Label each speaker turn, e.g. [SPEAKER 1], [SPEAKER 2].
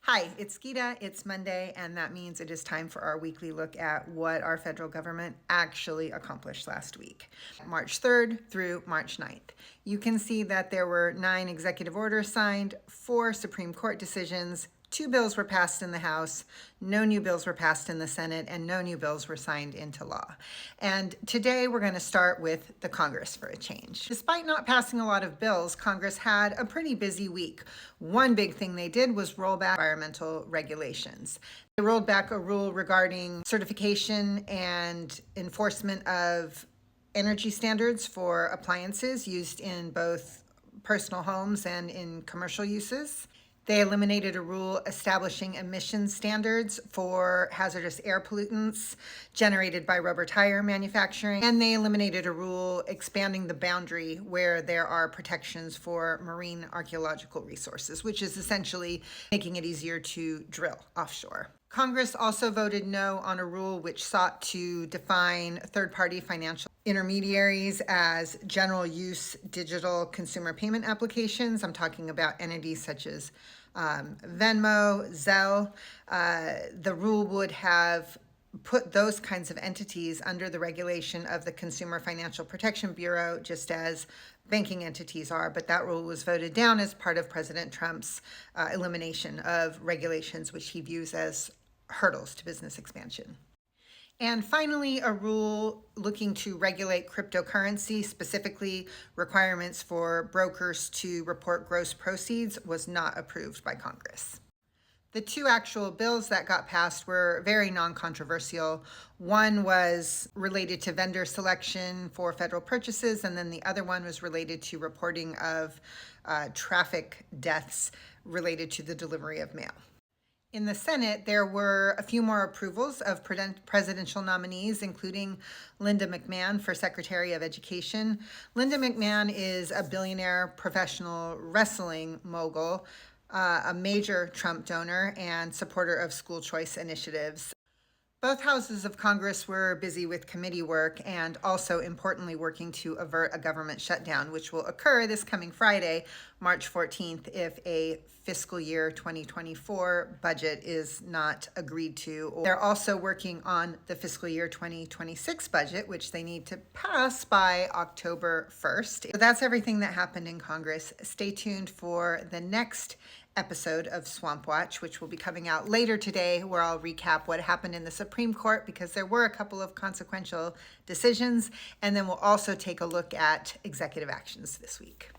[SPEAKER 1] Hi, it's Geeta. It's Monday, and that means it is time for our weekly look at what our federal government actually accomplished last week, March 3rd through March 9th. You can see that there were 9 executive orders signed, 4 Supreme Court decisions, 2 bills were passed in the House, no new bills were passed in the Senate, and no new bills were signed into law. And today we're going to start with the Congress for a change. Despite not passing a lot of bills, Congress had a pretty busy week. One big thing they did was roll back environmental regulations. They rolled back a rule regarding certification and enforcement of energy standards for appliances used in both personal homes and in commercial uses. They eliminated a rule establishing emission standards for hazardous air pollutants generated by rubber tire manufacturing. And they eliminated a rule expanding the boundary where there are protections for marine archaeological resources, which is essentially making it easier to drill offshore. Congress also voted no on a rule which sought to define third-party financial intermediaries as general use digital consumer payment applications. I'm talking about entities such as Venmo, Zelle. The rule would have put those kinds of entities under the regulation of the Consumer Financial Protection Bureau, just as banking entities are, but that rule was voted down as part of President Trump's elimination of regulations, which he views as hurdles to business expansion. And finally, a rule looking to regulate cryptocurrency, specifically requirements for brokers to report gross proceeds, was not approved by Congress. The 2 actual bills that got passed were very non-controversial. One was related to vendor selection for federal purchases, and then the other one was related to reporting of traffic deaths related to the delivery of mail. In the Senate, there were a few more approvals of presidential nominees, including Linda McMahon for Secretary of Education. Linda McMahon is a billionaire professional wrestling mogul, a major Trump donor, and supporter of school choice initiatives. Both houses of Congress were busy with committee work and also importantly working to avert a government shutdown, which will occur this coming Friday, March 14th, if a fiscal year 2024 budget is not agreed to. They're also working on the fiscal year 2026 budget, which they need to pass by October 1st. So that's everything that happened in Congress. Stay tuned for the next episode of Swamp Watch, which will be coming out later today, where I'll recap what happened in the Supreme Court, because there were a couple of consequential decisions, and then we'll also take a look at executive actions this week.